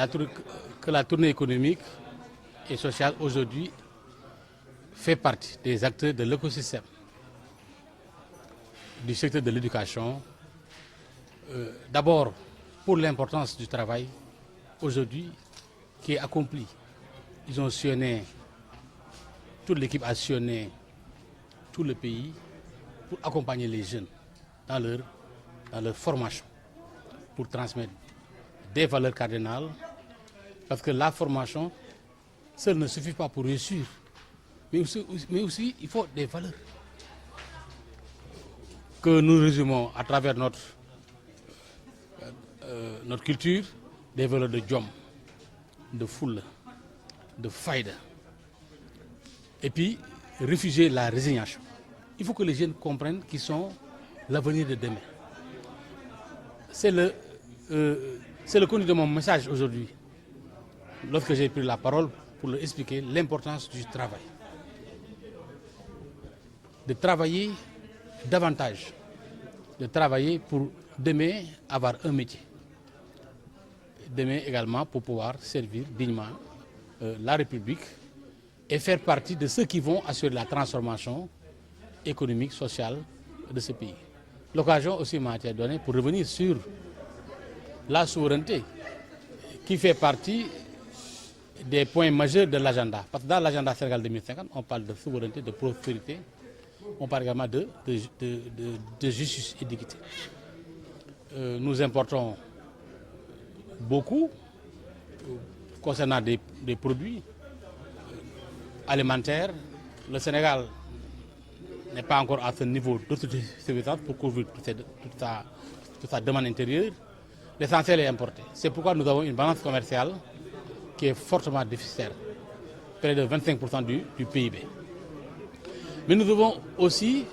que la tournée économique et sociale aujourd'hui fait partie des acteurs de l'écosystème du secteur de l'éducation. D'abord pour l'importance du travail aujourd'hui qui est accompli. Ils ont sillonné, toute l'équipe a sillonné tout le pays pour accompagner les jeunes dans leur formation, pour transmettre des valeurs cardinales, parce que la formation seule ne suffit pas pour réussir, mais aussi il faut des valeurs que nous résumons à travers notre culture, des valeurs de jom, de foule, de faïda, et puis refuser la résignation. Il faut que les jeunes comprennent qu'ils sont l'avenir de demain. C'est le contenu de mon message aujourd'hui, lorsque j'ai pris la parole pour leur expliquer l'importance du travail. De travailler davantage, de travailler pour demain avoir un métier. Demain également pour pouvoir servir dignement la République et faire partie de ceux qui vont assurer la transformation économique, sociale de ce pays. L'occasion aussi m'a été donnée pour revenir sur la souveraineté qui fait partie des points majeurs de l'agenda. Parce que dans l'agenda Sénégal 2050, on parle de souveraineté, de prospérité, on parle également de justice et d'équité. Nous importons beaucoup concernant des produits alimentaires. Le Sénégal n'est pas encore à ce niveau d'autosuffisance pour couvrir toute sa demande intérieure. L'essentiel est importé. C'est pourquoi nous avons une balance commerciale qui est fortement déficitaire, près de 25% du PIB. Mais nous devons aussi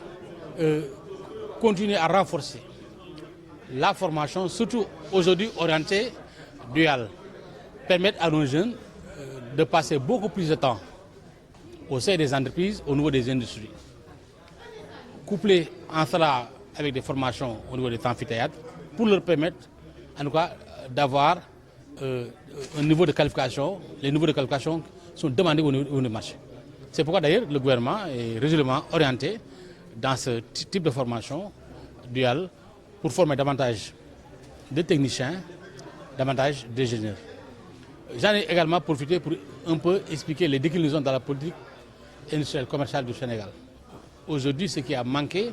continuer à renforcer la formation, surtout aujourd'hui orientée duale, permettre à nos jeunes de passer beaucoup plus de temps au sein des entreprises, au niveau des industries. Couplé en cela avec des formations au niveau des amphithéâtres, pour leur permettre en tout cas d'avoir un niveau de qualification. Les niveaux de qualification sont demandés au niveau du marché. C'est pourquoi d'ailleurs le gouvernement est résolument orienté dans ce type de formation duale pour former davantage de techniciens, davantage d'ingénieurs. J'en ai également profité pour un peu expliquer les déclinaisons dans la politique industrielle commerciale du Sénégal. Aujourd'hui, ce qui a manqué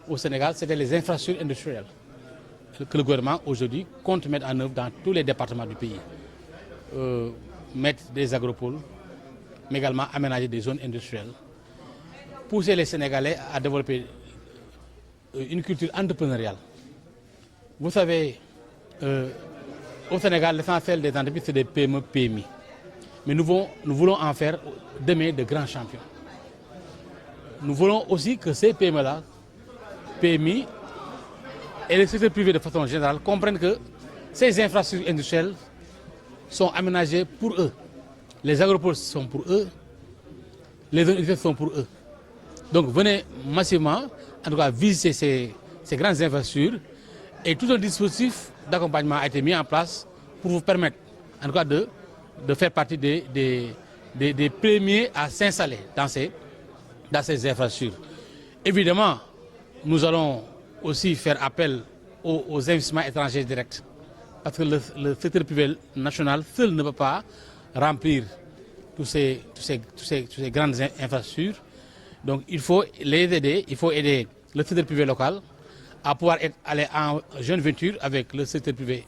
au Sénégal, c'était les infrastructures industrielles que le gouvernement aujourd'hui compte mettre en œuvre dans tous les départements du pays. Mettre des agropoles, mais également aménager des zones industrielles. Pousser les Sénégalais à développer une culture entrepreneuriale. Vous savez, au Sénégal, l'essentiel des entreprises, c'est des PME, PMI. Mais nous voulons en faire demain de grands champions. Nous voulons aussi que ces PME-là, PMI et le secteur privé de façon générale comprennent que ces infrastructures industrielles sont aménagées pour eux. Les agropoles sont pour eux, les universités sont pour eux. Donc venez massivement, en tout cas, visiter ces grandes infrastructures et tout un dispositif d'accompagnement a été mis en place pour vous permettre, en tout cas, de faire partie des premiers à s'installer dans ces infrastructures. Évidemment, nous allons aussi faire appel aux investissements étrangers directs. Parce que le secteur privé national seul ne peut pas remplir tous ces grandes infrastructures. Donc il faut les aider, il faut aider le secteur privé local à pouvoir aller en jeune venture avec le secteur privé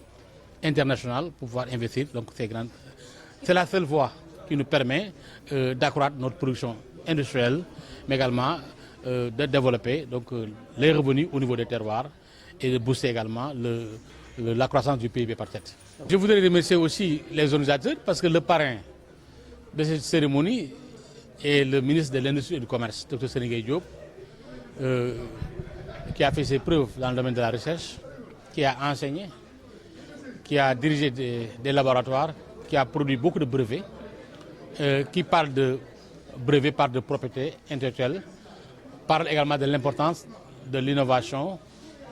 international pour pouvoir investir. Donc c'est la seule voie qui nous permet d'accroître notre production industrielle, mais également de développer donc, les revenus au niveau des terroirs et de booster également la croissance du PIB par tête. Je voudrais remercier aussi les organisateurs parce que le parrain de cette cérémonie est le ministre de l'Industrie et du Commerce, Dr Seynigueye Diop, qui a fait ses preuves dans le domaine de la recherche, qui a enseigné, qui a dirigé des laboratoires, qui a produit beaucoup de brevets, qui parle de brevets, parle de propriété intellectuelle, parle également de l'importance de l'innovation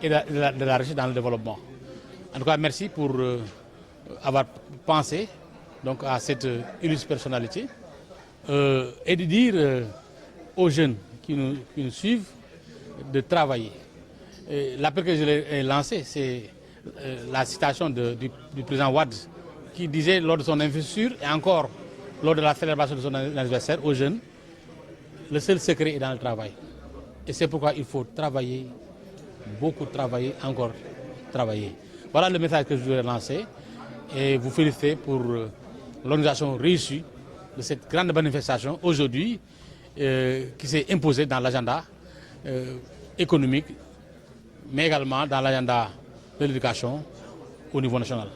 et de la recherche dans le développement. En tout cas, merci pour avoir pensé donc, à cette illustre personnalité et de dire aux jeunes qui nous suivent de travailler. L'appel que je leur ai lancé, c'est la citation du président Wade qui disait lors de son investiture et encore lors de la célébration de son anniversaire aux jeunes, le seul secret est dans le travail. Et c'est pourquoi il faut travailler, beaucoup travailler, encore travailler. Voilà le message que je voulais lancer et vous féliciter pour l'organisation réussie de cette grande manifestation aujourd'hui qui s'est imposée dans l'agenda économique, mais également dans l'agenda de l'éducation au niveau national.